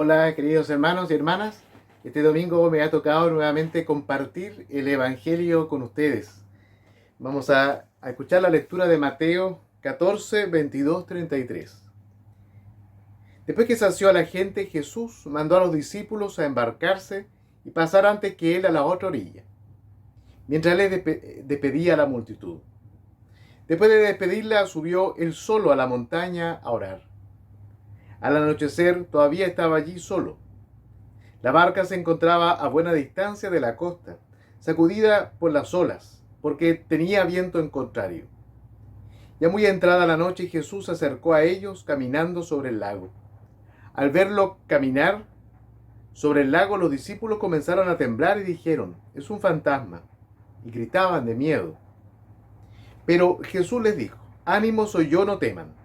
Hola, queridos hermanos y hermanas. Este domingo me ha tocado nuevamente compartir el Evangelio con ustedes. Vamos a escuchar la lectura de Mateo 14, 22, 33. Después que sació a la gente, Jesús mandó a los discípulos a embarcarse y pasar antes que él a la otra orilla, mientras les despedía a la multitud. Después de despedirla, subió él solo a la montaña a orar. Al anochecer todavía estaba allí solo. La barca se encontraba a buena distancia de la costa, sacudida por las olas, porque tenía viento en contrario. Ya muy entrada la noche, Jesús se acercó a ellos caminando sobre el lago. Al verlo caminar sobre el lago, los discípulos comenzaron a temblar y dijeron: «Es un fantasma», y gritaban de miedo. Pero Jesús les dijo: «Ánimo, soy yo, no teman».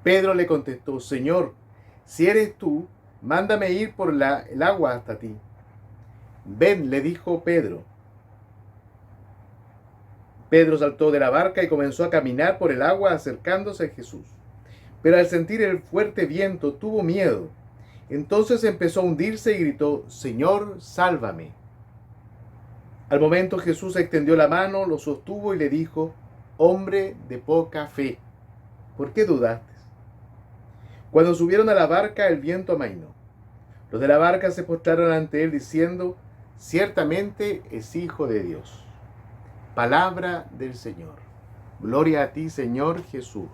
Pedro le contestó: «Señor, si eres tú, mándame ir por el agua hasta ti». «Ven», le dijo Pedro. Pedro saltó de la barca y comenzó a caminar por el agua acercándose a Jesús. Pero al sentir el fuerte viento tuvo miedo. Entonces empezó a hundirse y gritó: «Señor, sálvame». Al momento Jesús extendió la mano, lo sostuvo y le dijo: «Hombre de poca fe, ¿por qué dudaste?». Cuando subieron a la barca, el viento amainó. Los de la barca se postraron ante él diciendo: «Ciertamente es Hijo de Dios». Palabra del Señor. Gloria a ti, Señor Jesús.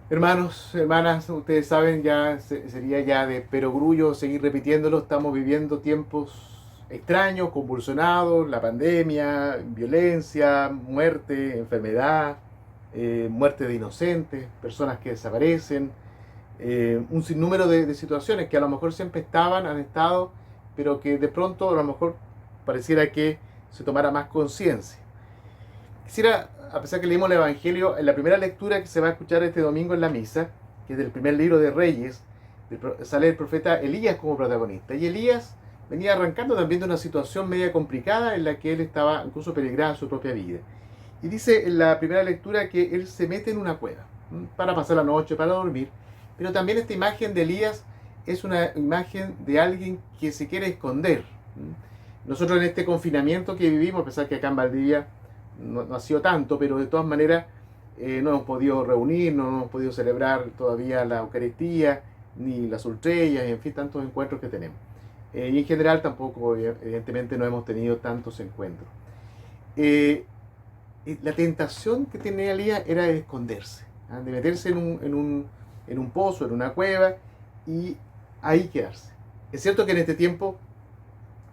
Hermanos, hermanas, ustedes saben, ya sería ya de perogrullo seguir repitiéndolo. Estamos viviendo tiempos extraños, convulsionados, la pandemia, violencia, muerte, enfermedad, muerte de inocentes, personas que desaparecen, un sinnúmero de situaciones que a lo mejor siempre han estado, pero que de pronto a lo mejor pareciera que se tomara más conciencia. Quisiera, a pesar que leímos el Evangelio, en la primera lectura que se va a escuchar este domingo en la misa, que es del primer libro de Reyes, sale el profeta Elías como protagonista. Y Elías venía arrancando también de una situación media complicada en la que él estaba incluso peligrando su propia vida. Y dice en la primera lectura que él se mete en una cueva para pasar la noche, para dormir. Pero también esta imagen de Elías es una imagen de alguien que se quiere esconder. Nosotros en este confinamiento que vivimos, a pesar que acá en Valdivia no ha sido tanto, pero de todas maneras no hemos podido reunirnos, no hemos podido celebrar todavía la Eucaristía, ni las ultrellas, en fin, tantos encuentros que tenemos. Y en general tampoco, evidentemente, no hemos tenido tantos encuentros. La tentación que tenía Elías era de esconderse, de meterse en un pozo, en una cueva, y ahí quedarse. Es cierto que en este tiempo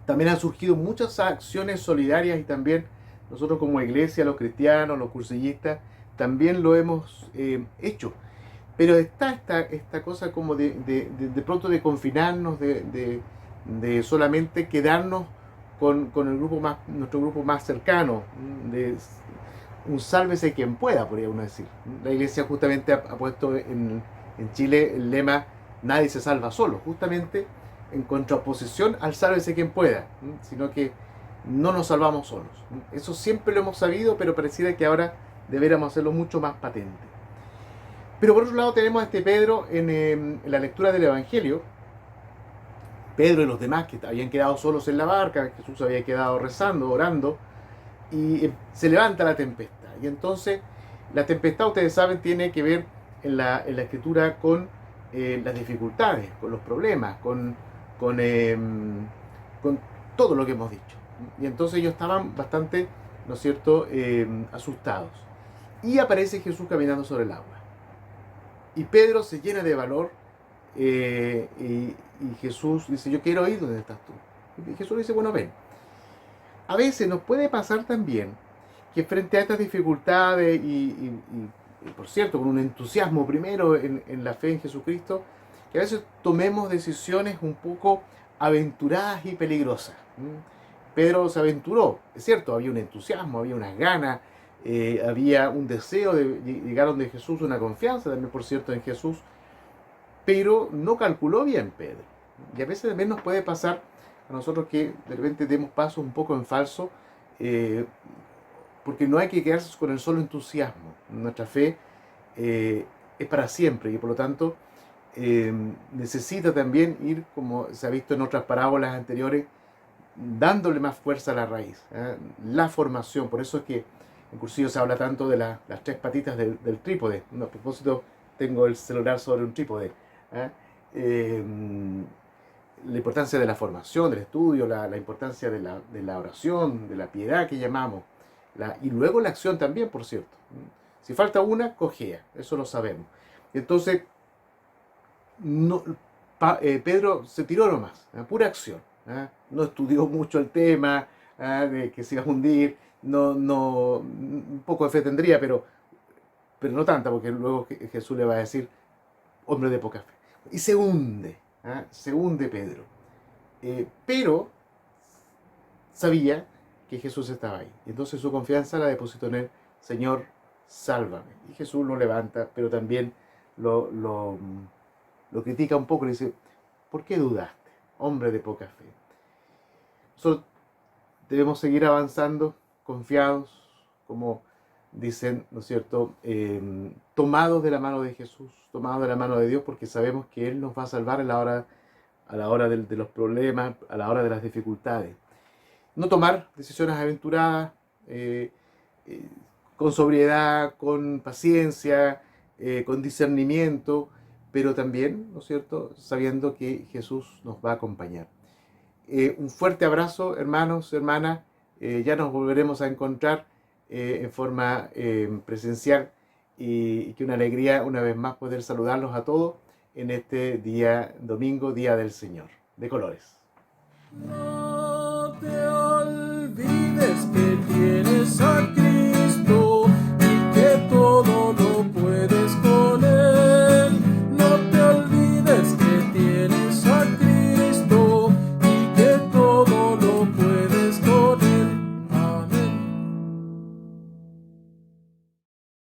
también han surgido muchas acciones solidarias y también nosotros como iglesia, los cristianos, los cursillistas, también lo hemos hecho. Pero está esta cosa como de pronto de confinarnos, de solamente quedarnos con el grupo nuestro grupo más cercano, de un sálvese quien pueda, podría uno decir. La iglesia justamente ha puesto en Chile el lema «Nadie se salva solo», justamente en contraposición al sálvese quien pueda, sino que no nos salvamos solos. Eso siempre lo hemos sabido, pero pareciera que ahora deberíamos hacerlo mucho más patente. Pero por otro lado tenemos a este Pedro en la lectura del Evangelio. Pedro y los demás que habían quedado solos en la barca, Jesús había quedado rezando, orando, y se levanta la tempestad. Y entonces la tempestad, ustedes saben, tiene que ver en la escritura con las dificultades, con los problemas, con todo lo que hemos dicho. Y entonces ellos estaban bastante, ¿no es cierto?, asustados. Y aparece Jesús caminando sobre el agua. Y Pedro se llena de valor y Jesús dice: «Yo quiero ir donde estás tú». Y Jesús dice: «Bueno, ven». A veces nos puede pasar también que frente a estas dificultades y por cierto, con un entusiasmo primero en la fe en Jesucristo, que a veces tomemos decisiones un poco aventuradas y peligrosas. Pedro se aventuró, es cierto, había un entusiasmo, había unas ganas, había un deseo de llegar donde Jesús, una confianza también, por cierto, en Jesús, pero no calculó bien Pedro. Y a veces también nos puede pasar a nosotros que de repente demos pasos un poco en falso, porque no hay que quedarse con el solo entusiasmo. Nuestra fe es para siempre y por lo tanto necesita también ir, como se ha visto en otras parábolas anteriores, dándole más fuerza a la raíz, la formación. Por eso es que en Cursillo se habla tanto de las tres patitas del trípode. No, a propósito, tengo el celular sobre un trípode. ¿eh? Eh, la importancia de la formación, del estudio, la importancia de la oración, de la piedad que llamamos, y luego la acción también, por cierto. Si falta una, cojea, eso lo sabemos. Entonces, no, Pedro se tiró nomás, pura acción. No estudió mucho el tema de que se iba a hundir, un poco de fe tendría, pero no tanta, porque luego Jesús le va a decir, hombre de poca fe. Y se hunde Pedro. Pero sabía que Jesús estaba ahí. Entonces su confianza la depositó en él, Señor, sálvame. Y Jesús lo levanta, pero también lo critica un poco, le dice, ¿por qué dudaste, hombre de poca fe? Nosotros debemos seguir avanzando, confiados, como dicen, ¿no es cierto?, tomados de la mano de Jesús, tomados de la mano de Dios, porque sabemos que Él nos va a salvar a la hora de los problemas, a la hora de las dificultades. No tomar decisiones aventuradas, con sobriedad, con paciencia, con discernimiento, pero también, ¿no es cierto?, sabiendo que Jesús nos va a acompañar. Un fuerte abrazo, hermanos, hermanas. Ya nos volveremos a encontrar en forma presencial y que una alegría una vez más poder saludarlos a todos en este día domingo, Día del Señor, de colores. No te olvides que tienes a Cristo.